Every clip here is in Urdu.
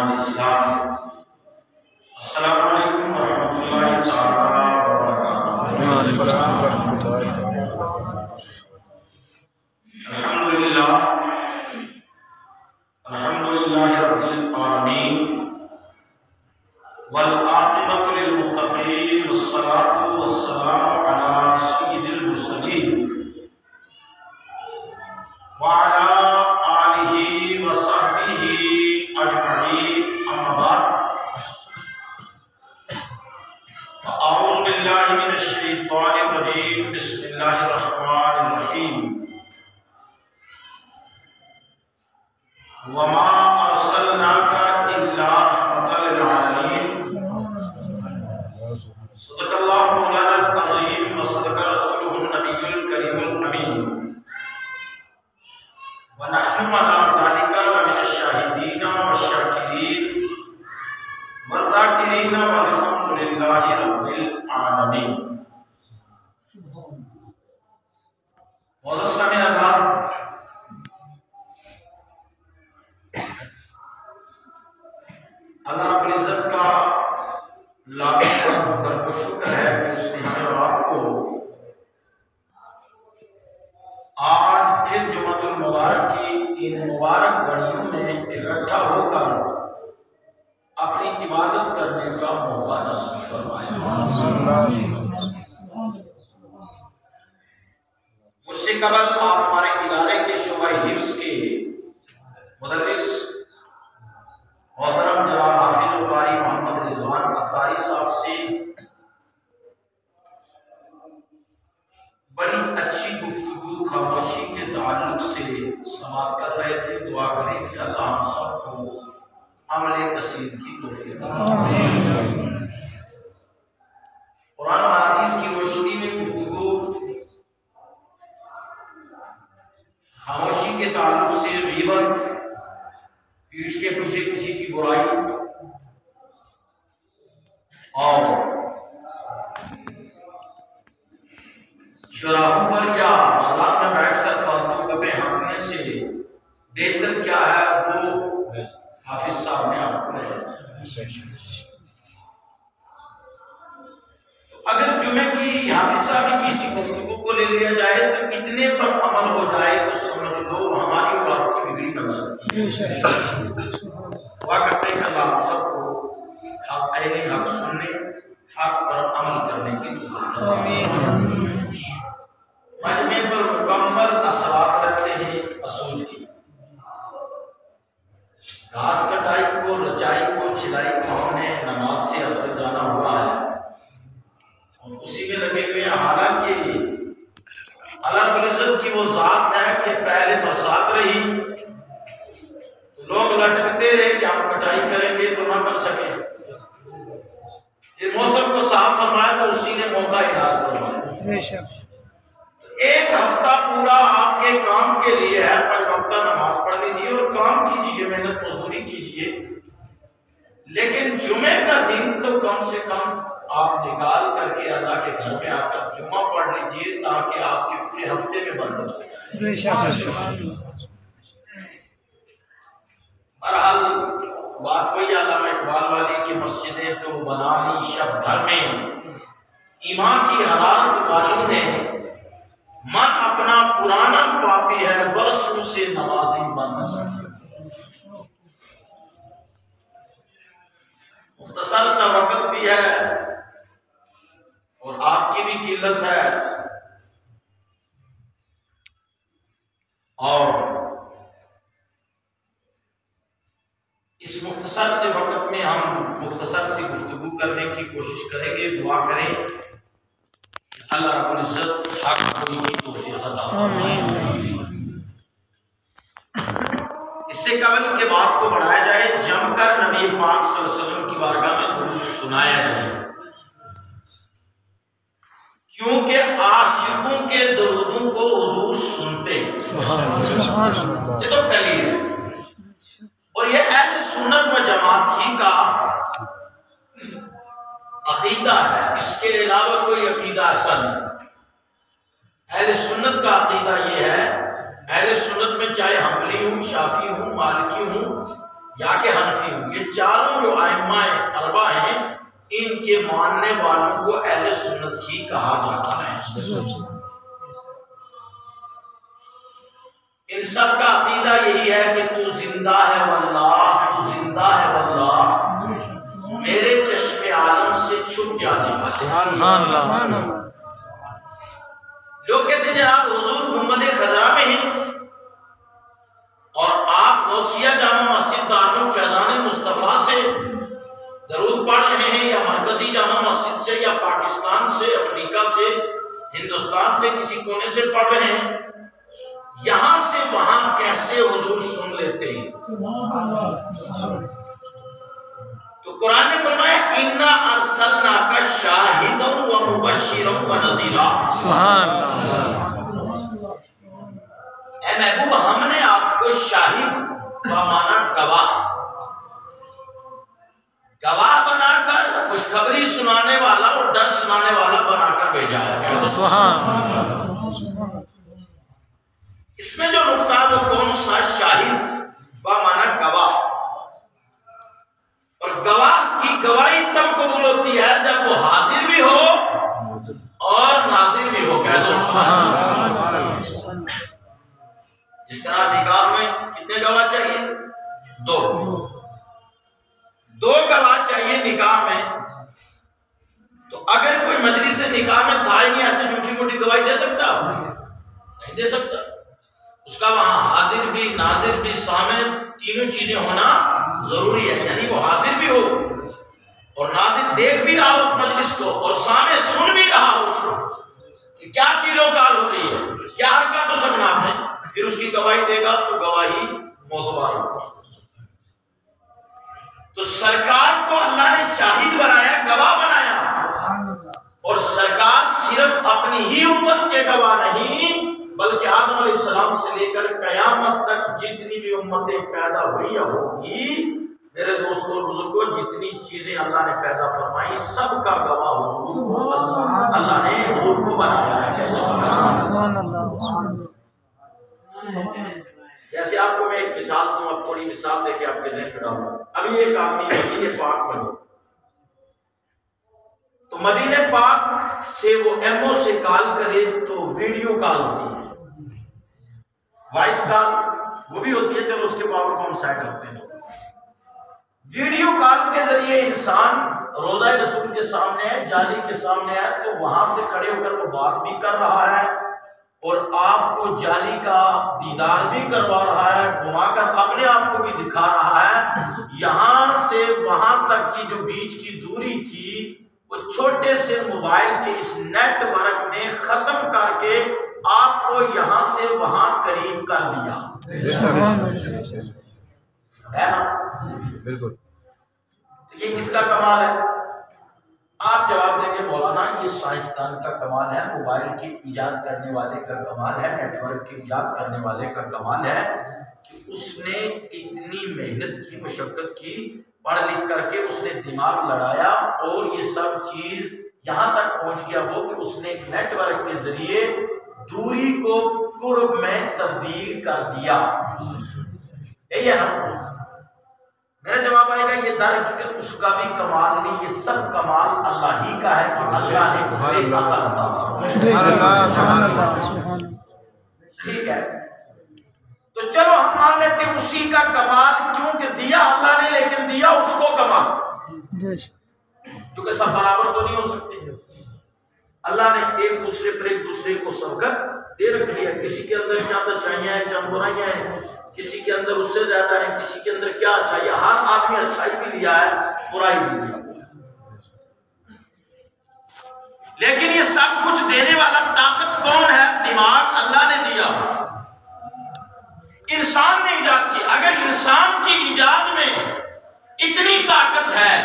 ایمان اسلام، السلام علیکم ورحمۃ اللہ تعالی وبرکاتہ۔ الحمدللہ رب العالمین والعاقبۃ للمتقین والصلاۃ والسلام علی سید المرسلین وعلی آلہ وصحبہ اجمعین، اما بعد اعوذ باللہ من الشیطان الرجیم، بسم اللہ الرحمن الرحیم۔ وما ارسلناک الا رحمۃ للعالمین، صدق اللہ مولانا العظیم وصدق رسولہ النبی الکریم الامین، ونحن علی ذلک لمن الشاہدین والشاکرین والذاکرین والحمد للہ رب العالمین۔ معزز سامعین حضرات، اللہ رب العزت کا لاکھوں کرم و شکر ہے کہ اس نے ہمیں اور آپ کو آج پھر جمعۃ المبارک کی ان مبارک گھڑیوں میں اکٹھا ہو کر اپنی عبادت کرنے کا موقع نصیب فرمایا۔ مجھ سے قبل آپ ہمارے ادارے کے شعبہ حفظ کے مدرس محترم جناب حافظ القاری محمد رضوان عطاری صاحب سے بڑی اچھی گفتگو خاموشی کے تعلق سے سماعت کر رہے تھے۔ دعا کریں کہ اللہ ہم سب کو عمل کثیر کی توفیق عطا فرمائے۔ قرآن و حدیث کی روشنی میں گفتگو خاموشی کے تعلق سے غیبت، پیٹھ کے پیچھے کسی کی برائی اور چوراہوں پر یا بازار میں بیٹھ کر فالتو کپڑے ہانکنے سے بہتر کیا ہے، وہ حافظ صاحب نے آپ کو بتایا۔ تو اگر جمعے کی حافظ صاحب کی کسی گفتگو کو لے لیا جائے تو اتنے پر عمل ہو جائے تو سمجھ لو ہماری اور آپ کی بگڑی بن سکتی ہے۔ دعا کرتے ہیں کہ اللہ ہم سب کو حق کہنے، حق سننے، حق پر عمل کرنے کی توفیق عطا فرمائے۔ مجمع پر مکمل اثرات رہتے ہیں اسوج کی، گھاس کٹائی کو، رچائی کو، چھلائی کو ہم نے نماز سے افضل جانا ہوا ہے اور اسی میں لگے ہوئے ہیں۔ حالانکہ اللہ رب العزت کی وہ ذات ہے کہ پہلے برسات رہی تو لوگ لٹکتے رہے کہ ہم کٹائی کریں گے تو نہ کر سکے، یہ موسم کو صاف فرمایا تو اسی نے موقع عنایت فرمایا۔ ایک ہفتہ پورا آپ کے کام کے لیے ہے، 5 وقتہ نماز پڑھ لیجیے اور کام کیجیے، محنت مزدوری کیجیے، لیکن جمعے کا دن تو کم سے کم آپ نکال کر کے اللہ کے گھر میں آ کر جمعہ پڑھ لیجیے تاکہ آپ کے پورے ہفتے میں برکت ہو جائے۔ بہرحال بات وہی علامہ اقبال والی کہ مسجدیں تو بنا لی شب گھر میں، ایمان کی حرارت والوں نے من اپنا پرانا پاپی ہے، برسوں سے نمازی بن نہ سکے۔ مختصر سا وقت بھی ہے اور آپ کی بھی قلت ہے، اور اس مختصر سے وقت میں ہم مختصر سی گفتگو کرنے کی کوشش کریں گے۔ دعا کریں اللہ رب العزت حق بولنے کی توفیق عطا فرمائے۔ اس سے قبل کے بات کو بڑھایا جائے، جم کر نبی پاک صلی اللہ علیہ وسلم کی بارگاہ میں درود سنایا جائے، کیونکہ عاشقوں کے درودوں کو حضور سنتے ہیں۔ یہ تو دلیل ہے، اور یہ اہل سنت و جماعت ہی کا عقیدہ ہے، اس کے علاوہ کوئی عقیدہ ایسا نہیں۔ اہل سنت کا عقیدہ یہ ہے، اہل سنت میں چاہے حنبلی ہوں، شافعی ہوں، مالکی ہوں یا کہ حنفی ہوں، یہ چاروں جو ائمہ اربع ہیں ان کے ماننے والوں کو اہل سنت ہی کہا جاتا ہے۔ ان سب کا عقیدہ یہی ہے کہ تو زندہ ہے واللہ، تو زندہ ہے واللہ، میرے چشم عالم سے چھپ جانے والے۔ سبحان اللہ۔ لوگ کہتے ہیں جناب حضور گنبد خضرا میں ہیں اور آپ غوثیہ جامع مسجد دارالفیضان مصطفیٰ سے درود پڑھ رہے ہیں، یا مرکزی جامع مسجد سے، یا پاکستان سے، افریقہ سے، ہندوستان سے کسی کونے سے پڑھ رہے ہیں، یہاں سے وہاں کیسے حضور سن لیتے ہیں؟ تو قرآن نے فرمایا اِنَّا أَرْسَلْنَاكَ شَاهِدًا وَمُبَشِّرًا وَنَذِيرًا۔ سبحان اللہ۔ اے محبوب ہم نے آپ کو شاہد بمعنی گواہ بنا کر خوشخبری سنانے والا اور ڈر سنانے والا بنا کر بھیجا ہے۔ سبحان۔ اس میں جو نقطہ وہ کون سا؟ شاہد بمعنی گواہ، اور گواہ کی گواہی تب قبول ہوتی ہے جب وہ حاضر بھی ہو اور ناظر بھی ہو۔ کہہ دو سبحان اللہ۔ جس طرح نکاح میں کتنے گواہ چاہیے؟ دو گواہ چاہیے نکاح میں۔ تو اگر کوئی مجلس نکاح میں تھا ہی نہیں، ایسے جھوٹی موٹی گواہی دے سکتا؟ نہیں دے سکتا۔ اس کا وہاں حاضر بھی، ناظر بھی، سامع، تینوں چیزیں ہونا ضروری ہے۔ یعنی وہ حاضر بھی ہو اور ناظر دیکھ بھی رہا اس مجلس کو اور سامع سن بھی رہا اس کو کہ کیا کیلو کال ہو رہی ہے، کیا حرکات و سکنات ہیں، پھر اس کی گواہی دے گا تو گواہی معتبر ہوگی۔ تو سرکار کو اللہ نے شاہد بنایا، گواہ بنایا، اور سرکار صرف اپنی ہی امت کے گواہ نہیں بلکہ آدم علیہ السلام سے لے کر قیامت تک جتنی بھی امتیں پیدا ہوئی یا ہوگی، میرے دوستوں اور بزرگوں، جتنی چیزیں اللہ نے پیدا فرمائی سب کا گواہ حضور کو اللہ نے حضور کو بنایا ہے۔ جیسے آپ کو میں ایک مثال دوں، اب تھوڑی مثال دے کے آپ کے ذہن میں ڈالوں۔ ابھی ایک آدمی مدینہ پاک میں ہو تو مدینہ پاک سے وہ ایم او سے کال کرے تو ویڈیو کال ہوتی ہے، وائس کال وہ بھی ہوتی ہے، چلو اس کے پاور کو ہم سائڈ رکھتے ہیں۔ ویڈیو کال کے ذریعے انسان روضہ رسول کے سامنے ہے، جالی کے سامنے ہے، تو وہاں سے کھڑے ہو کر وہ بات بھی کر رہا ہے اور آپ کو جالی کا دیدار بھی کروا رہا ہے، گھما کر اپنے آپ کو بھی دکھا رہا ہے۔ یہاں سے وہاں تک کی جو بیچ کی دوری تھی وہ چھوٹے سے موبائل کے اس نیٹ ورک نے ختم کر کے آپ کو یہاں سے وہاں قریب کر دیا ہے نا؟ بالکل۔ یہ کس کا کمال ہے؟ آپ جواب دیں گے مولانا یہ سائنسدان کا کمال ہے، موبائل کی ایجاد کرنے والے کا کمال ہے، نیٹ ورک کی ایجاد کرنے والے کا کمال ہے کہ اس نے اتنی محنت کی، مشقت کی، پڑھ لکھ کر کے اس نے دماغ لڑایا اور یہ سب چیز یہاں تک پہنچ گیا وہ کہ اس نے نیٹ ورک کے ذریعے دوری کو قرب میں تبدیل کر دیا۔ یہی ہے نا؟ میرا جواب آئے گا یہ درحقیقت اس کا بھی کمال نہیں، یہ سب کمال اللہ ہی کا ہے کہ اللہ نے اسے عقل عطا فرمائی۔ ٹھیک ہے، تو چلو ہم مان لیتے ہیں اسی کا کمال، کیونکہ دیا اللہ نے لیکن دیا اس کو کمال، کیونکہ سب برابر تو نہیں ہو سکتے۔ اللہ نے ایک دوسرے پر ایک دوسرے کو سبقت دے رکھی ہے، کسی کے اندر چند اچھائیاں ہیں، چند برائیاں ہیں، کسی کے اندر اس سے زیادہ ہے، کسی کے اندر کیا اچھائی ہے، ہر آدمی اچھائی بھی لیا ہے، برائی بھی لیا ہے، لیکن یہ سب کچھ دینے والا طاقت کون ہے؟ دماغ اللہ نے دیا، انسان نے ایجاد کی۔ اگر انسان کی ایجاد میں اتنی طاقت ہے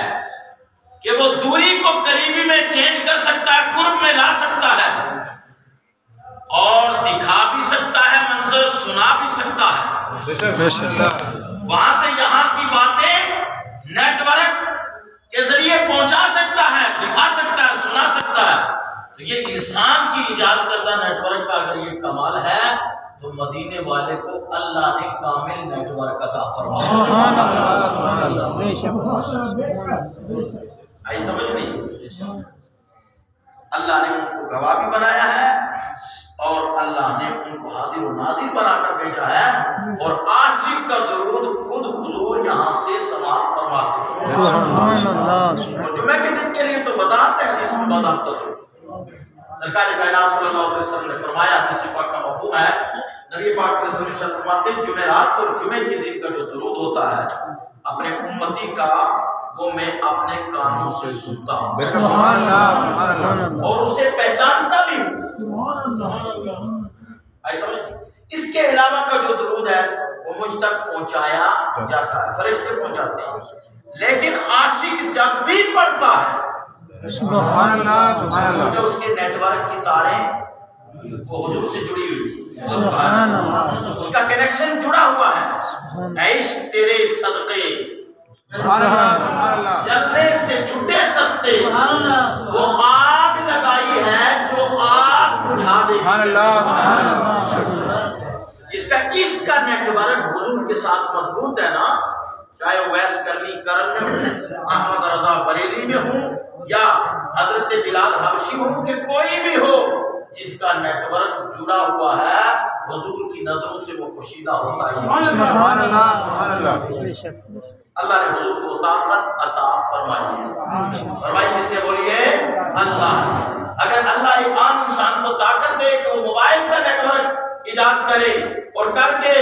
کہ وہ دوری کو قریبی میں چینج کر سکتا ہے، قرب میں لا سکتا ہے اور دکھا بھی سکتا ہے، منظر سنا بھی سکتا ہے، وہاں سے یہاں کی باتیں نیٹ ورک کے ذریعے پہنچا سکتا ہے، دکھا سکتا ہے، سنا سکتا ہے، تو یہ انسان کی ایجاد کردہ نیٹ ورک کا اگر یہ کمال ہے تو مدینے والے کو اللہ نے کامل نیٹ ورک عطا فرمایا. سبحان اللہ سبحان اللہ بے شک آئی سمجھ نہیں؟ اللہ نے ان کو گواہ بھی بنایا ہے اور اللہ نے ان کو حاضر و ناظر بنا کر بھیجا ہے اور عاشق کا درود خود حضور یہاں سے سماعت فرماتے ہیں. سبحان اللہ اور جمعہ کے دن کے لیے تو وضاحت ہے حدیث میں باضابطہ جو سرکار کائنات صلی اللہ علیہ وسلم نے فرمایا، حدیث پاک کا مفہوم ہے، نبی پاک صلی اللہ علیہ وسلم ارشاد فرماتے ہیں جمعرات اور جمعے کے دن کا جو درود ہوتا ہے اپنے امتی کا وہ میں اپنے کانوں سے سنتا ہوں اور اسے پہچانتا بھی ہوں. ایسا اس کے علاوہ کا جو درود ہے وہ مجھ تک پہنچایا جاتا ہے، فرشتے پہنچاتے ہیں، لیکن عاشق جب بھی پڑھتا ہے سبحان اللہ جو اس کے نیٹ ورک کی تاریں وہ حضور سے جڑی ہوئی ہیں، سبحان اللہ اس کا کنیکشن جڑا ہوا ہے. عشق تیرے صدقے جلنے سے چھٹے سستے، وہ آگ لگائی ہے جو آگ بجھا دے. جس کا اس کا نیٹ ورک حضور کے ساتھ مضبوط ہے نا، چاہے وہ ویس کرنی کرم میں ہوں، احمد رضا بریلی میں ہوں یا حضرت بلال حبشی ہوں کہ کوئی بھی ہو، جس کا نیٹ ورک جڑا ہوا ہے حضور کی نظروں سے وہ پوشیدہ ہوتا ہے. اللہ نے حضور کو طاقت عطا فرمائی ہے. فرمائی کس نے بولیے؟ اللہ نے. اگر اللہ ایک عام انسان کو طاقت دے کہ وہ موبائل کا نیٹ ورک ایجاد کرے اور کر کے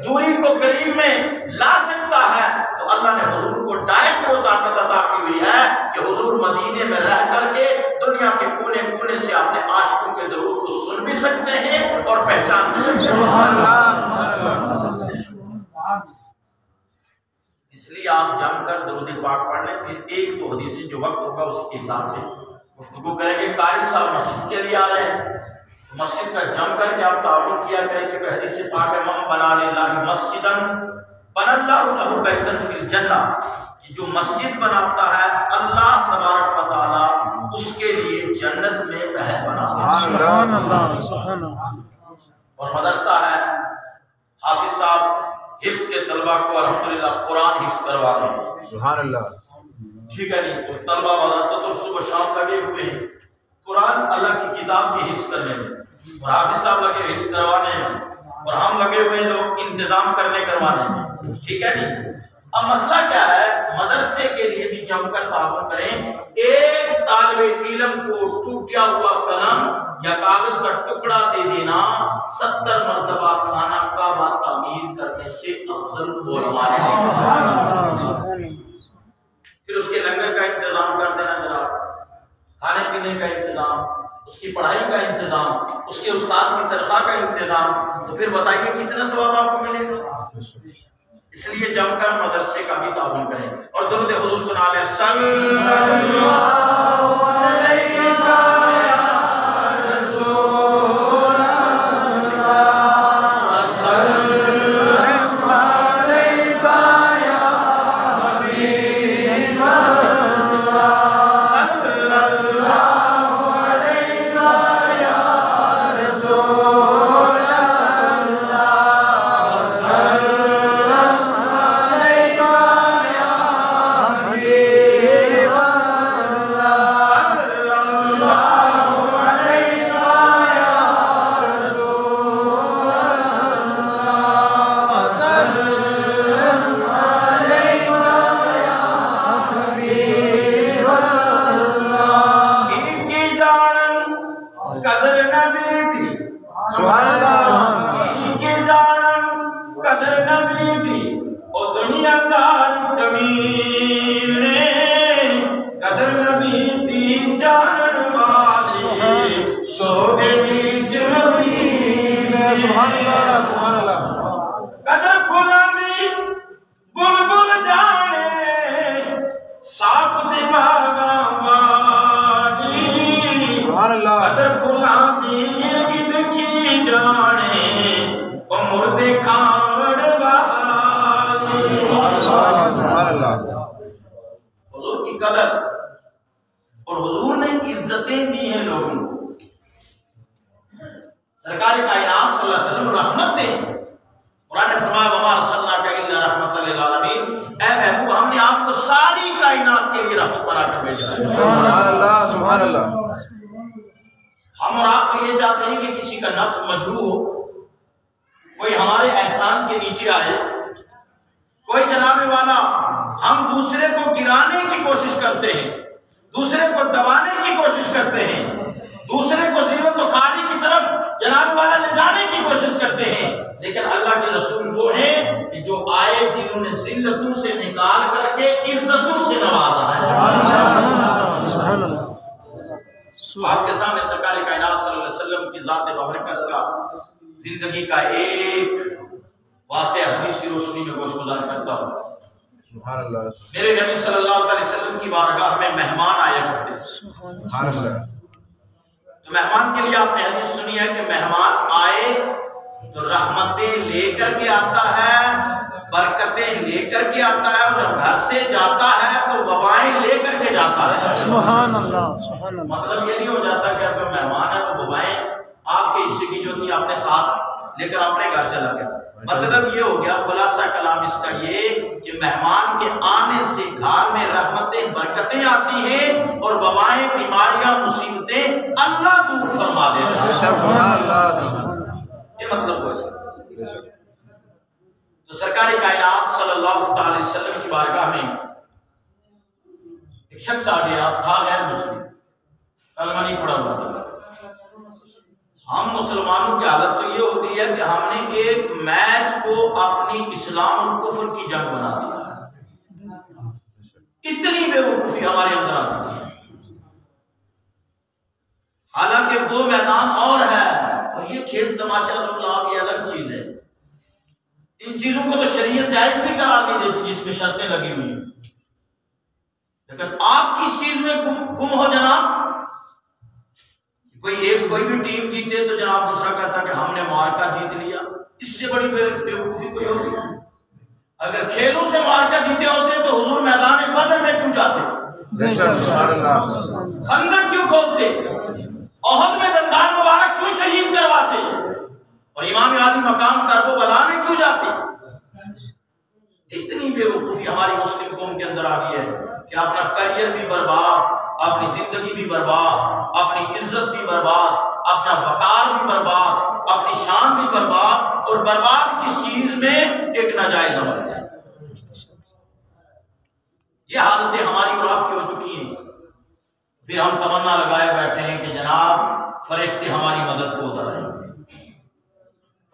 دوری کو قریب میں لا سکتا ہے تو اللہ نے حضور کو ڈائریکٹ وہ طاقت عطا کی ہوئی ہے کہ حضور مدینے میں رہ کر کے دنیا کے کونے کونے سے اپنے عاشقوں کے درود کو سن بھی سکتے ہیں اور پہچان بھی سکتے ہیں. اس لیے آپ جم کر درود پاک پڑھ لیں، پھر ایک دو حدیث جو وقت ہوگا اس کے حساب سے گفتگو کریں گے. قاری صاحب مسجد کے لیے آ رہے ہیں، مسجد کا جم کر کے آپ تعاون کیا کریں کہ حدیث پاک ہے من بنا للہ مسجدا بنى اللہ لہ بیتا فی الجنہ، کہ جو مسجد بناتا ہے اللہ تبارک و تعالی اس کے لیے جنت میں محل بناتا ہے. سبحان اللہ سبحان اللہ. اور مدرسہ ہے، حافظ صاحب حفظ کے طلبہ کو الحمدللہ قرآن حفظ کروا رہے ہیں. سبحان اللہ. ٹھیک ہے نہیں تو طلبہ بذات تو صبح شام لگے ہوئے ہیں قرآن اللہ کی کتاب کی حفظ کرنے میں، اور حافظ صاحب لگے حفظ کروانے میں، اور ہم لگے ہوئے ہیں لوگ انتظام کرنے کروانے میں. ٹھیک ہے نہیں. اب مسئلہ کیا ہے، مدرسے کے لیے بھی جم کر تعاون کریں. ایک طالب علم کو ٹوٹا ہوا قلم یا کاغذ کا ٹکڑا دے دینا 70 مرتبہ خانہ کعبہ تعمیر کرنے سے افضل علماء نے کہا. پھر اس کے لنگر کا انتظام کر دینا جناب، کھانے پینے کا انتظام، اس کی پڑھائی کا انتظام، اس کے استاد کی تنخواہ کا انتظام، تو پھر بتائیے کتنا ثواب آپ کو ملے گا. اس لیے جم کر مدرسے کا بھی تعاون کریں اور درود حضور سنا لیں. صلی اللہ علیہ حضور کی قدر اور حضور نے عزتیں دی ہیں لوگوں کو. سرکار کائنات صلی اللہ علیہ وسلم رحمت تھے. قرآن نے فرمایا وما ارسلناک الا رحمۃ للعالمین، اے محبوب ہم نے آپ کو ساری کائنات کے لیے رحمت بنا کر بھیجا ہے. سبحان اللہ سبحان اللہ. ہم اور آپ تو یہ چاہتے ہیں کہ کسی کا نفس مجروح ہو، کوئی ہمارے احسان کے نیچے آئے، کوئی جناب والا ہم دوسرے کو گرانے کی کوشش کرتے ہیں، دوسرے کو دبانے کی کوشش کرتے ہیں، دوسرے کو ذلت و خواری کی طرف جناب والا لے جانے کی کوشش کرتے ہیں. لیکن اللہ کے رسول وہ ہیں کہ جو آئے جنہوں نے ذلتوں سے نکال کر کے عزتوں سے نوازا ہے. سبحان اللہ. آپ کے سامنے سرکار کائنات صلی اللہ علیہ وسلم کی ذات بابرکت کا زندگی کا ایک واقعہ حدیث کی روشنی میں گوش گزار کرتا ہوں. سبحان اللہ. میرے نبی صلی اللہ علیہ وسلم کی بارگاہ میں مہمان آیا کرتے. سبحان اللہ. تو مہمان کے لیے آپ نے حدیث سنی ہے کہ مہمان آئے تو رحمتیں لے کر کے آتا ہے، برکتیں لے کر کے آتا ہے، اور جب گھر سے جاتا ہے تو وبائیں لے کر کے جاتا ہے. سبحان اللہ. سبحان اللہ. مطلب یہ نہیں ہو جاتا کہ اگر مہمان ہے تو وبائیں آپ کے حصے کی جو تھی اپنے ساتھ لے کر اپنے گھر چلا گیا. مطلب یہ ہو گیا خلاصہ کلام اس کا یہ کہ مہمان کے آنے سے گھر میں رحمتیں برکتیں آتی ہیں اور وبائیں بیماریاں مصیبتیں اللہ دور فرما دیتا ہے. سبحان اللہ. یہ مطلب ہو سکتا. تو سرکار کائنات صلی اللہ تعالی وسلم کی بارگاہ میں ایک شخص آ گیا تھا غیر مسلم، کلمہ نہیں پڑھا ہوا تھا. ہم مسلمانوں کی حالت تو یہ ہوتی ہے کہ ہم نے ایک میچ کو اپنی اسلام اور کفر کی جنگ بنا دیا. اتنی بے وقوفی ہمارے اندر آ چکی ہے. حالانکہ وہ میدان اور ہے اور یہ کھیل تماشا لوگ یہ الگ چیز ہے. ان چیزوں کو تو شریعت جائز بھی قرار نہیں دیتی جس میں شرطیں لگی ہوئی ہیں. لیکن آپ کس چیز میں گم ہو جناب؟ کوئی بھی ٹیم جیتے تو جناب دوسرا کہتا کہ ہم نے مارکا جیت لیا. اس سے بڑی بے وقوفی کوئی ہوگی؟ اگر کھیلوں سے مارکا جیتے ہوتے تو حضور میدان بدر میں کیوں جاتے؟ خندق کیوں کھودتے؟ احد میں دندان مبارک کیوں شہید کرواتے؟ اور امام عالی مقام کرب و بلا میں کیوں جاتے؟ اتنی بے وقوفی ہماری مسلم قوم کے اندر آ گئی ہے کہ اپنا کریئر بھی برباد، اپنی زندگی بھی برباد، اپنی عزت بھی برباد، اپنا وقار بھی برباد، اپنی شان بھی برباد، اور برباد کس چیز میں؟ ایک ناجائز عمل ہے. یہ حالتیں ہماری اور آپ کی ہو چکی ہیں. پھر ہم تمنا لگائے بیٹھے ہیں کہ جناب فرشتے ہماری مدد کو اتر رہے ہیں.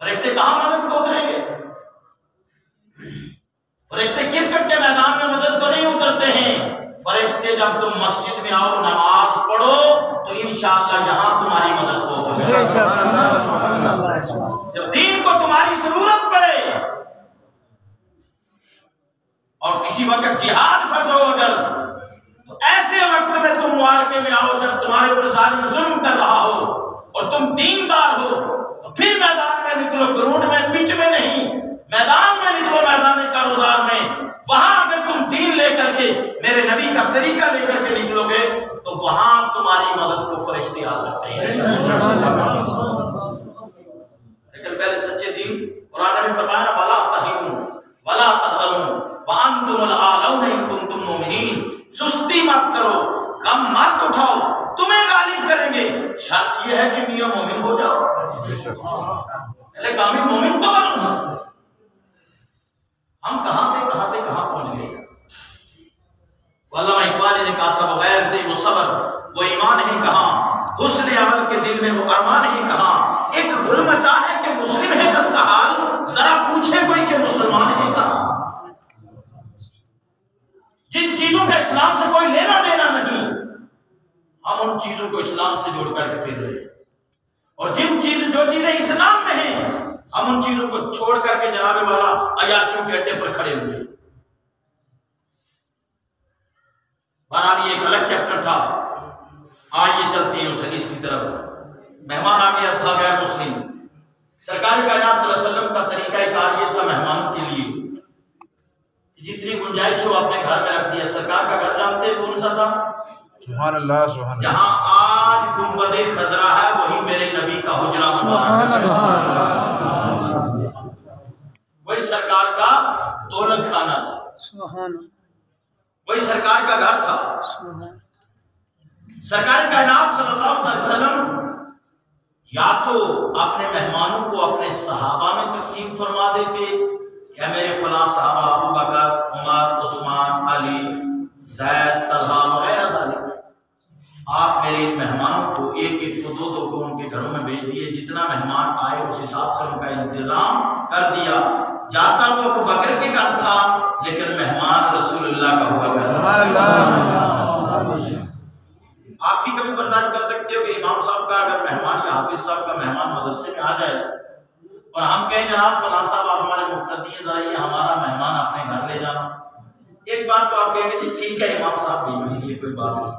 فرشتے کہاں مدد کو اتریں گے؟ فرشتے کرکٹ کے میدان میں مدد کو نہیں اترتے ہیں. فرشتے جب تم مسجد میں آؤ نماز پڑھو تو انشاءاللہ یہاں تمہاری مدد کو اترے. جب دین کو تمہاری ضرورت پڑے اور کسی وقت جہاد فرض ہو اگر، تو ایسے وقت میں تم معارکے میں آؤ جب تمہارے اوپر ظالم ظلم کر رہا ہو اور تم دیندار ہو، تو پھر میدان میں نکلو، گراؤنڈ میں پچ میں نہیں، میدان میں نکلو، میدان کاروزار میں. وہاں اگر تم دین لے کر کے میرے نبی کا طریقہ لے کر کے نکلو گے تو وہاں تمہاری مدد کو فرشتے آ سکتے ہیں. لیکن پہلے سچے دین، قرآن نے فرمایا نا وَلَا تَهِنُوا وَلَا تَحْزَنُوا وَأَنْتُمُ الْأَعْلَوْنَ إِن كُنتُم مُّؤْمِنِينَ. سستی مت کرو، غم مت اٹھاؤ، تمہیں غالب کریں گے. شرط یہ ہے کہ میاں مومن ہو جاؤ. پہلے کامل مومن تو بنو. ہم کہاں تھے، کہاں سے کہاں پہنچ گئے. علامہ اقبال نے کہا تھا بغیر دے وہ صبر وہ ایمان ہے کہاں، حسن عمل کے دل میں وہ ارمان ہے کہاں. ایک گل مچا ہے کہ مسلم ہے کس حال، ذرا پوچھے کوئی کہ مسلمان ہے کہاں. جن چیزوں کا اسلام سے کوئی لینا دینا نہیں، ہم ان چیزوں کو اسلام سے جوڑ کر کے پھر رہے ہیں. اور جو چیزیں اسلام میں ہیں ہم ان چیزوں کو چھوڑ کر کے جناب والا عیاشیوں کے اڈے پر کھڑے ہوئے. بہرحال یہ ایک الگ چیپٹر تھا. آئیے چلتے ہیں اس حدیث کی طرف. مہمان آ گیا تھا غیر مسلم. سرکار کائنات صلی اللہ علیہ وسلم کا طریقہ کار یہ تھا مہمانوں کے لیے جتنی گنجائش ہو اپنے گھر میں رکھ دیا. سرکار کا گھر جانتے کون سا تھا؟ سبحان اللہ سبحان اللہ. جہاں آج گنبد خضرا ہے وہی میرے نبی کا حجرہ مبارک ہے، وہی سرکار کا دولت خانہ تھا، وہی سرکار کا گھر تھا۔ سرکار کائنات صلی اللہ علیہ وسلم یا تو اپنے مہمانوں کو اپنے صحابہ میں تقسیم فرما دیتے کہ میرے فلاں صحابہ ابو بکر، عمر، عثمان، علی، زید، طلحہ وغیرہ سارے، آپ میرے مہمانوں کو ایک ایک کو دو دو کو ان کے گھروں میں بھیج دیے، جتنا مہمان آئے اس حساب سے ان کا انتظام کر دیا۔ جاتا وہ ابو بکر کے گھر تھا لیکن مہمان رسول اللہ کا ہوا کرتا۔ آپ بھی کبھی برداشت کر سکتے ہو کہ امام صاحب کا اگر مہمان یا حافظ صاحب کا مہمان مدرسے میں آ جائے اور ہم کہیں جناب فلاں صاحب آپ ہمارے مقتدی ہیں، ذرا یہ ہمارا مہمان اپنے گھر لے جانا، ایک بات تو آپ کہیں گے جی ٹھیک ہے امام صاحب بھیج دیجیے کوئی بات نہیں۔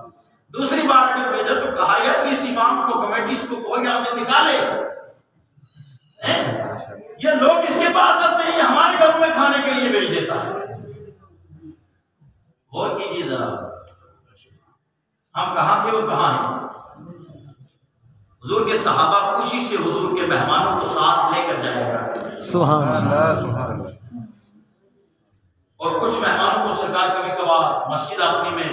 دوسری بات اگر بھیجا تو کہا یار اس امام کو کمیٹی کو کوئی یہاں سے نکالے، یہ لوگ اس کے پاس آتے ہیں یہ ہمارے گھروں میں کھانے کے لیے بھیج دیتا ہے۔ غور کیجیے ذرا، ہم کہاں تھے اور کہاں ہیں؟ حضور کے صحابہ خوشی سے حضور کے مہمانوں کو ساتھ لے کر جایا کرتے تھے، سبحان اللہ سبحان اللہ۔ اور کچھ مہمانوں کو سرکار کبھی کبھار مسجد اپنی میں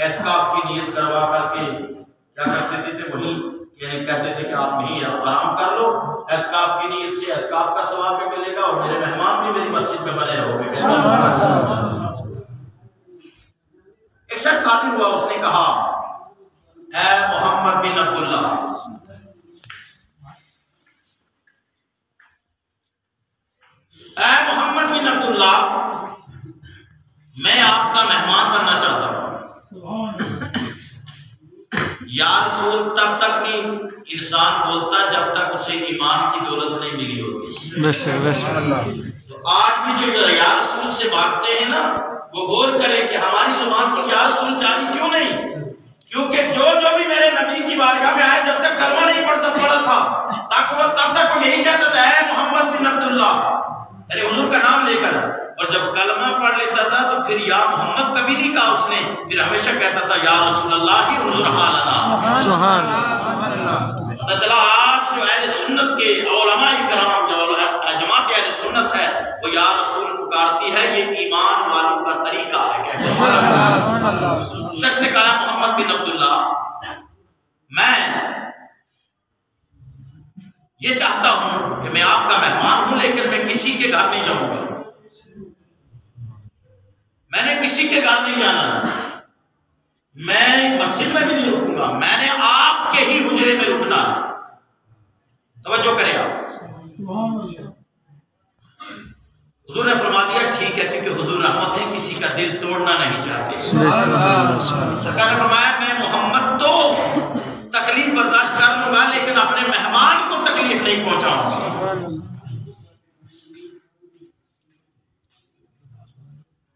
اعتکاف کی نیت کروا کر کے کیا کرتے تھے، وہیں یعنی کہتے تھے کہ آپ یہیں آرام کر لو، اعتکاف کی نیت سے اعتکاف کا ثواب بھی ملے گا اور میرے مہمان بھی میری مسجد میں بنے رہو گے۔ ایک شخص حاضر ہوا، اس نے کہا اے محمد بن عبداللہ، اے محمد بن عبداللہ، میں آپ کا مہمان بننا چاہتا ہوں۔ یا رسول تب تک نہیں انسان بولتا جب تک اسے ایمان کی دولت نہیں ملی ہوتی۔ تو آج بھی جو یا رسول سے بھاگتے ہیں نا وہ غور کرے کہ ہماری زبان پر یا رسول جاری کیوں نہیں، کیونکہ جو بھی میرے نبی کی بارگاہ میں آئے جب تک کلمہ نہیں پڑھا تھا تب تک وہ یہی کہتا تھا اے محمد بن عبداللہ، یعنی حضور کا نام لے کر، اور جب کلمہ پڑھ لیتا تھا تو پھر یا محمد کبھی نہیں کہا اس نے، پھر ہمیشہ کہتا تھا یا رسول اللہ ہی حضور حالنا۔ سبحان اللہ۔ پتہ چلا آج جو اہل سنت کے علماء کرام جو جماعت اہل سنت ہے وہ یا رسول پکارتی ہے، یہ ایمان والوں کا طریقہ ہے۔ شخص نے کہا محمد بن عبداللہ، میں یہ چاہتا ہوں کہ میں آپ کا مہمان ہوں لیکن میں کسی کے گھر نہیں جاؤں گا، میں نے کسی کے گھر نہیں جانا، میں مسجد میں بھی نہیں رکوں گا، میں نے آپ کے ہی حجرے میں رکنا ہے۔ توجہ کریں آپ، حضور نے فرما دیا ٹھیک ہے، کیونکہ حضور رحمت ہے، کسی کا دل توڑنا نہیں چاہتے۔ سرکار نے فرمایا میں محمد تو تکلیف برداشت کر لوں گا لیکن اپنے مہمان کو تکلیف نہیں پہنچاؤں گا۔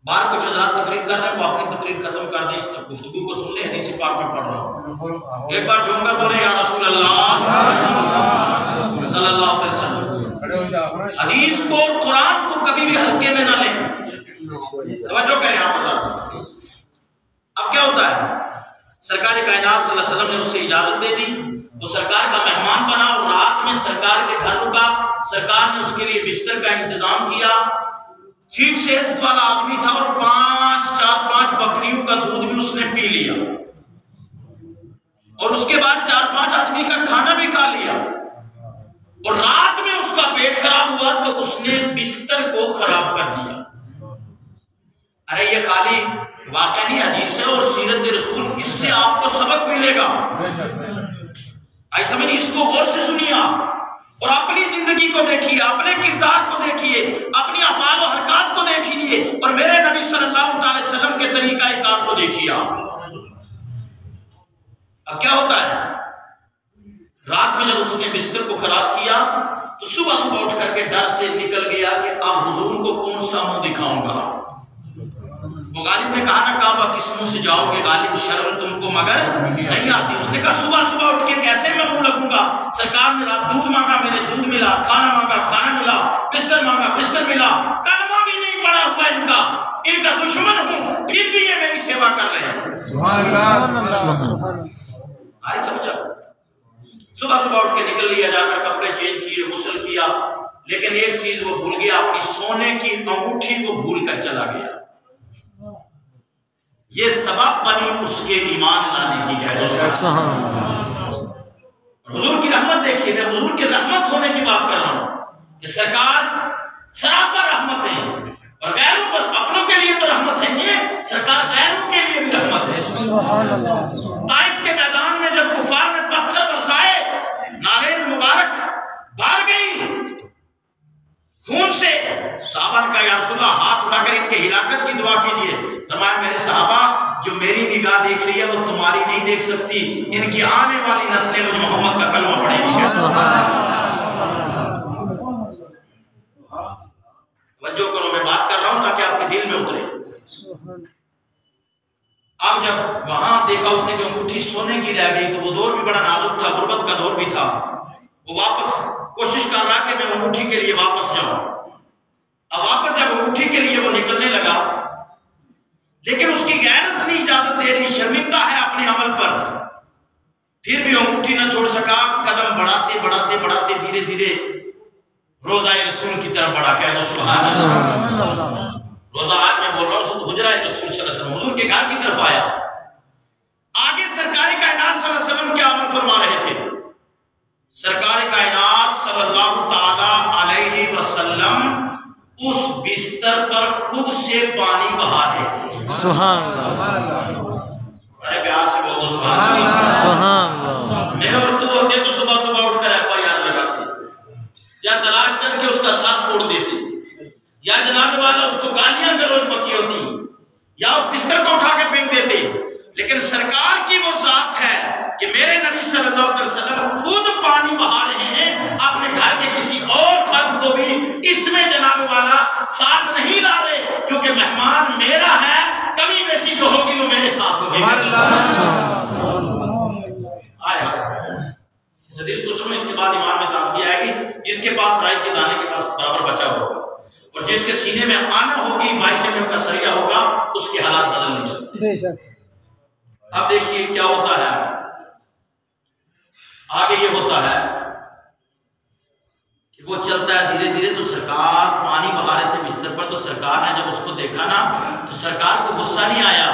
باہر کچھ حضرات تقریر کر رہے ہیں، وہ اپنی تقریر ختم کر دیں، اس گفتگو کو سن لیں، حدیث پاک میں پڑھ رہا ہوں، ایک بار جھوم کر بولیں یا رسول اللہ صلی اللہ علیہ وسلم۔ حدیث کو قرآن کو کبھی بھی ہلکے میں نہ لیں، توجہ کریں آپ حضرات۔ اب کیا ہوتا ہے، سرکار کائنات صلی اللہ علیہ وسلم نے اسے اجازت دے دی، وہ سرکار کا مہمان بنا اور رات میں سرکار کے گھر رکا، سرکار نے اس کے لیے بستر کا انتظام کیا، ٹھیک صحت والا آدمی تھا اور 4-5 بکریوں کا دودھ بھی اس نے پی لیا اور اس کے بعد 4-5 آدمی کا کھانا بھی کھا لیا، اور رات میں اس کا پیٹ خراب ہوا تو اس نے بستر کو خراب کر دیا۔ ارے یہ خالی واقعہ نہیں، حدیث ہے اور سیرت رسول، اس سے آپ کو سبق ملے گا۔ ایسا میں نہیں، اس کو غور سے سنیے اور اپنی زندگی کو دیکھیے، اپنے کردار کو دیکھیے، اپنی افعال و حرکات کو دیکھیے اور میرے نبی صلی اللہ علیہ وسلم کے طریقہ کار کو دیکھیے آپ۔ اب کیا ہوتا ہے، رات میں جب اس نے بستر کو خراب کیا تو صبح اٹھ کر کے ڈر سے نکل گیا کہ اب حضور کو کون سا منہ دکھاؤں گا۔ وہ غالب نے کہا نہ کعبہ کس منہ سے جاؤ گے غالب، شرم تم کو مگر نہیں آتی۔ اس نے کہا صبح اٹھ کے کیسے میں منہ لگوں گا، سرکار نے رات دودھ مانگا میرے دودھ ملا، کھانا مانگا کھانا ملا، بستر مانگا بستر ملا، کلمہ بھی نہیں پڑا ہوا ان کا دشمن ہوں پھر بھی یہ میری سیوا کر رہے ہیں۔ آئی سمجھا؟ صبح صبح اٹھ کے نکل لیا، جا کر کپڑے چینج کیے، غسل کیا، لیکن ایک چیز وہ بھول گیا، اپنی سونے کی انگوٹھی کو بھول کر چلا گیا۔ یہ سبب بنی اس کے ایمان لانے کی کہہ حضور کی رحمت دیکھیے، میں حضور کی رحمت ہونے کی بات کر رہا ہوں کہ سرکار سراپا رحمت ہے، اور غیروں پر، اپنوں کے لیے تو رحمت ہے، یہ سرکار غیروں کے لیے بھی رحمت ہے۔ طائف کے میدان میں جب کفار نے پتھر برسائے، ناریل مبارک بار گئی خون سے، صحابہ نے کہا یا رسول اللہ ہاتھ اٹھا کر ان کے ہلاکت کی دعا کیجئے۔ فرمایا میرے صحابہ، جو میری نگاہ دیکھ رہی ہے وہ تمہاری نہیں دیکھ سکتی، ان کی آنے والی نسلیں مجھے محمد کا کلمہ پڑھیں گی۔ توجہ کرو، میں بات کر رہا ہوں تاکہ آپ کے دل میں اترے۔ اب جب وہاں دیکھا اس نے کہ انگوٹھی سونے کی رہ گئی، تو وہ دور بھی بڑا نازک تھا، غربت کا دور بھی تھا، وہ واپس کوشش کر رہا کہ میں انگوٹھی کے لیے واپس جاؤں۔ اب واپس جب انگوٹھی کے لیے وہ نکلنے لگا، لیکن اس کی غیرت نہیں اجازت دے رہی، شرمندہ ہے اپنے عمل پر، پھر بھی انگوٹھی نہ چھوڑ سکا، قدم بڑھاتے بڑھاتے بڑھاتے دھیرے دھیرے روضہ رسول کی طرف بڑھا۔ کہہ دو سبحان اللہ۔ روزہ آج میں بول رہا ہوں، حجرہ رسول صلی اللہ علیہ وسلم، حضور کے گھر کی طرف آیا، آگے سرکار کائنات صلی اللہ علیہ وسلم کیا عمل فرما رہے تھے؟ سرکار کائنات صلی اللہ تعالی علیہ وسلم اس بستر پر خود سے پانی بہا رہے تھے۔ سبحان اللہ، بڑے پیار سے بول دو سبحان اللہ۔ سبحان اللہ۔ میں اور تو ہوتے تو صبح صبح اٹھ کر FIR لگاتے، یا تلاش کر کے اس کا سر پھوڑ دیتے، یا جناب والا اس کو گالیاں گلوچ بکی ہوتی، یا اس بستر کو اٹھا کے پھینک دیتے، لیکن سرکار کی وہ ذات ہے کہ میرے نبی صلی اللہ علیہ وسلم خود پانی بہا رہے ہیں، اپنے گھر کے کسی اور فرد کو بھی اس میں جناب والا ساتھ نہیں لا رہے، کیونکہ مہمان میرا ہے، کمی بیشی جو ہوگی وہ میرے ساتھ ہوگی۔ اس حدیث کو سنو، اس کے بعد ایمان میں تازگی آئے گی۔ جس کے پاس رائی کے دانے کے پاس برابر بچا ہوگا، اور جس کے سینے میں آنا ہوگی، 22 منٹ کا سریہ ہوگا، اس کے حالات بدل نہیں سکتے۔ اب دیکھیے کیا ہوتا ہے آگے، یہ ہوتا ہے کہ وہ چلتا ہے دھیرے دھیرے، تو سرکار پانی بہا رہے تھے بستر پر، تو سرکار نے جب اس کو دیکھا نا، تو سرکار کو غصہ نہیں آیا،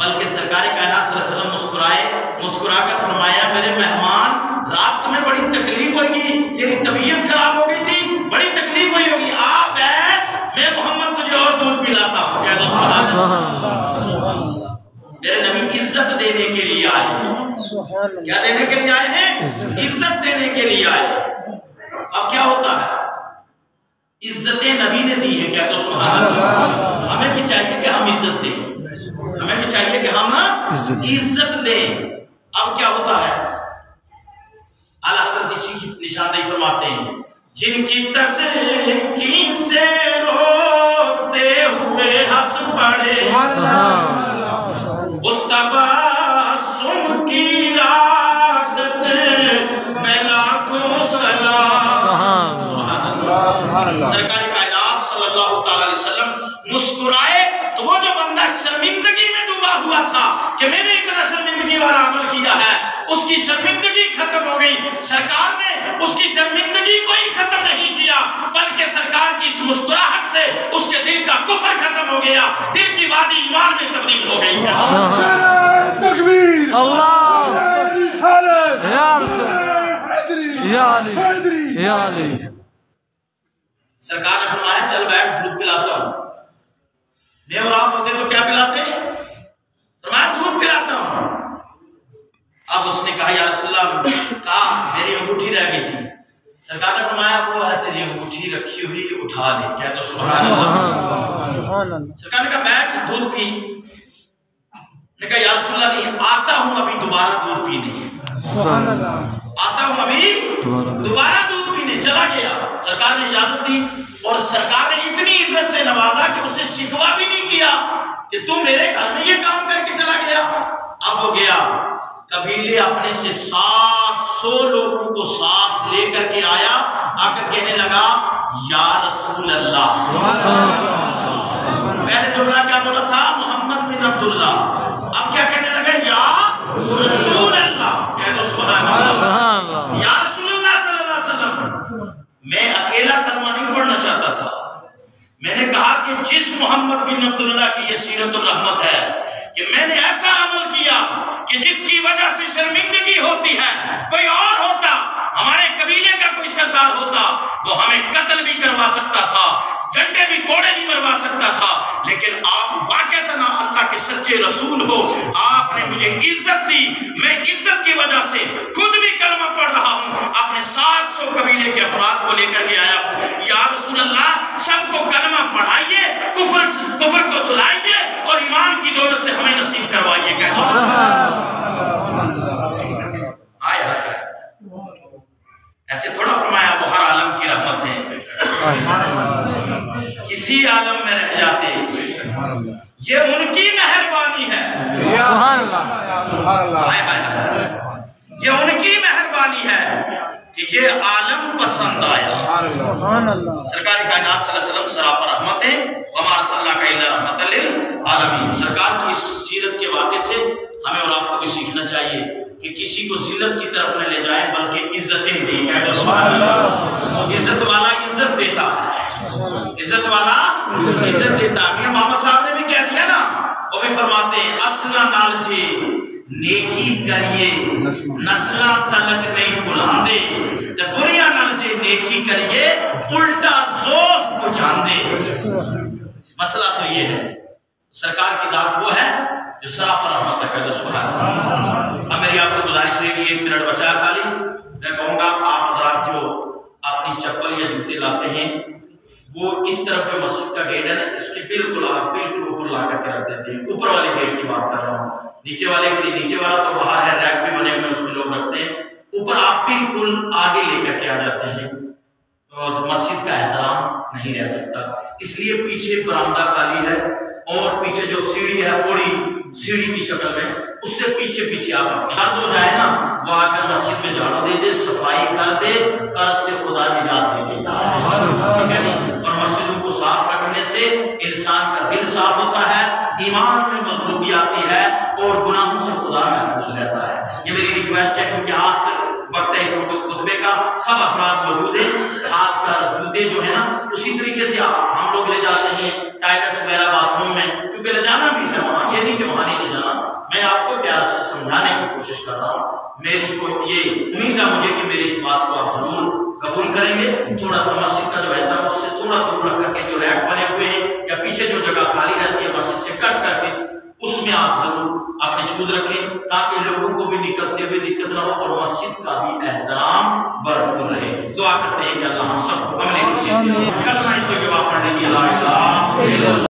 بلکہ سرکار کائنات صلی اللہ علیہ وسلم مسکرائے، مسکرا کر فرمایا میرے مہمان، رات تمہیں بڑی تکلیف ہوگی، تیری طبیعت خراب ہو گئی تھی، بڑی تکلیف ہوئی ہوگی، آ بیٹھ، میں محمد تجھے اور دودھ پلاتا ہوں۔ کہہ دو سبحان اللہ۔ میرے نبی عزت دینے کے لیے آئے ہیں، کیا دینے کے لیے آئے ہیں؟ عزت دینے کے لیے آئے ہیں۔ اب کیا ہوتا ہے؟ عزتیں نبی نے دی ہیں، کیا تو سبحان اللہ۔ ہمیں بھی چاہیے کہ ہم عزت دیں، ہمیں بھی چاہیے کہ ہم عزت دیں۔ اب کیا ہوتا ہے؟ اعلیٰ حضرت اسی کی نشاندہی فرماتے ہیں، جن کی تسکین سے روتے ہوئے ہنس پڑے، اس تبسم کی عادت میں لاکھوں سلام۔ سرکار کائنات صلی اللہ تعالی علیہ وسلم مسکرائے، تو وہ جو بندہ شرمندگی میں ڈوبا ہوا تھا کہ میں نے اتنا شرمندگی والا عمل کیا ہے، اس کی شرمندگی ختم ہو گئی۔ سرکار نے اس کی شرمندگی کو ہی ختم نہیں کیا، بلکہ سرکار کی اس مسکراہٹ سے اس کے دل کا کفر ختم ہو گیا، دل کی وادی ایمان میں تبدیل ہو گئی۔ تکبیر، اللہ، یا رسول، یا علی، یا علی۔ سرکار نے فرمایا چل بیٹھ، دودھ پلاتا ہوں۔ میں اور آپ ہوتے تو کیا پلاتے؟ فرمایا دودھ پلاتا ہوں۔ اب اس نے کہا یا رسول اللہ، کہا میری انگوٹھی رہ گئی تھی۔ سرکار نے فرمایا وہ ہے تیری انگوٹھی رکھی ہوئی، اٹھا لے۔ کہہ دو سبحان اللہ۔ سرکار نے کہا بیٹھ، دودھ پی۔ نے کہا یا رسول اللہ نہیں، آتا ہوں ابھی دوبارہ دودھ پینے، آتا ہوں ابھی دوبارہ دودھ پینے۔ چلا گیا، سرکار نے اجازت دی، اور سرکار نے اتنی عزت سے نوازا کہ اسے شکوہ بھی نہیں کیا کہ تو میرے گھر میں یہ کام کر کے چلا گیا۔ اب وہ گیا، قبیلے اپنے سے 700 لوگوں کو ساتھ لے کر کے آیا، آ کر کہنے لگا یا رسول اللہ۔ پہلے جملہ کیا بولا تھا؟ محمد بن عبداللہ۔ اب کیا کہنے لگا؟ یا رسول اللہ، کہہ دو سبحان اللہ، سبحان اللہ، یا رسول اللہ صلی اللہ علیہ وسلم۔ میں اکیلا کلمہ نہیں پڑھنا چاہتا تھا، میں نے کہا کہ جس محمد بن عبداللہ کی یہ سیرت الرحمت ہے کہ میں نے ایسا عمل کیا کہ جس کی وجہ سے شرمندگی ہوتی ہے، کوئی اور ہوتا، ہمارے قبیلے کا کوئی سردار ہوتا، وہ ہمیں قتل بھی کروا سکتا تھا، ڈنڈے بھی کوڑے بھی مروا سکتا تھا، لیکن آپ واقعتاً اللہ کے سچے رسول ہو، آپ نے مجھے عزت دی، میں عزت کی وجہ سے خود بھی کلمہ پڑھ رہا ہوں، اپنے 700 قبیلے کے افراد کو لے کر کے آیا ہوں، یا رسول اللہ سب کو کلمہ پڑھائیے، کفر کو دلائیے اور ایمان کی دولت سے ہمیں نصیب کروائیے، کہہ دو آئے آئے، ایسے تھوڑا فرمایا وہ ہر عالم کی رحمت ہے، کسی عالم میں رہ جاتے، یہ ان کی مہربانی ہے، سبحان اللہ، یہ ان کی مہربانی ہے کہ یہ عالم پسند آیا۔ سبحان اللہ، سرکار کائنات صلی اللہ علیہ وسلم سراپا رحمت ہے، وما ارسلناک الا رحمۃ للعالمین۔ سرکار کی اس سیرت کے واقعے سے ہمیں اور آپ کو بھی سیکھنا چاہیے کہ کسی کو ذلت کی طرف نہ لے جائیں بلکہ عزتیں دیں، کہتے سبحان اللہ، عزت والا عزت دیتا ہے، عزت والا عزت دیتا ہے۔ میاں محمد صاحب نے بھی کہہ دیا نا، وہ بھی فرماتے ہیں اصلہ نال جے نیکی کریے نسلہ تلک نہیں بلاندے، تے بریاں نال جے نیکی کریے الٹا زوف بجھاندے۔ مسئلہ تو یہ ہے، سرکار کی ذات وہ ہے جو سراپا رحمت ہے، کہہ دو سبحان اللہ۔ اب میری آپ سے گزارش رہے گی، 1 منٹ بچا ہے خالی، میں کہوں گا آپ حضرات جو اپنی چپل یا جوتے لاتے ہیں وہ اس طرف جو مسجد کا گیٹ ہے نا، اس کے بالکل اوپر لا کر کے رکھ دیتے ہیں، اوپر والے گیٹ کی بات کر رہا ہوں، نیچے والے کے لیے نیچے والا تو باہر ہے، ریک بھی بنے ہوئے اس میں لوگ رکھتے ہیں، اوپر آپ بالکل آگے لے کر کے آ جاتے ہیں، اور مسجد کا احترام نہیں رہ سکتا، اس لیے پیچھے برآمدہ خالی ہے اور پیچھے جو سیڑھی ہے پوڑی سیڑھی کی شکل میں، اس سے پیچھے پیچھے آپ اپنے قرض ہو جائے نا، وہ آ کر مسجد میں جھاڑو دے دے، صفائی کر دے، قرض سے خدا نجات دے دیتا ہے، ٹھیک ہے نہیں؟ اور مسجدوں کو صاف رکھنے سے انسان کا دل صاف ہوتا ہے، ایمان میں مضبوطی آتی ہے اور گناہوں سے خدا محفوظ رہتا ہے۔ یہ میری ریکویسٹ ہے کیونکہ آخر وقت ہے اس وقت خطبے کا، سب افراد موجود ہیں، خاص کر جوتے جو ہیں نا اسی طریقے سے ہم لوگ لے جاتے ہیں ٹائلٹس وغیرہ باتھ روم میں، کیونکہ لے جانا بھی ہے وہاں، یہ نہیں کہ وہاں نہیں لے جانا، میں آپ کو پیار سے سمجھانے کی کوشش کر رہا ہوں، میری کو یہ امید ہے مجھے کہ میری اس بات کو آپ ضرور قبول کریں گے۔ تھوڑا سا مسجد کا جو ہے تھا اس سے تھوڑا دور رکھ کر کے جو ریک بنے ہوئے ہیں یا پیچھے جو جگہ خالی رہتی ہے مسجد سے کٹ کر کے اس میں آپ ضرور اپنے شوز رکھیں تاکہ لوگوں کو بھی نکلتے ہوئے دقت نہ ہو اور مسجد کا بھی احترام بھرپور رہے۔ دعا کرتے ہیں کہ اللہ ہم سب کو عمل کی صحت دے، کلمہ طیبہ پڑھنے کی لا الہ الا اللہ۔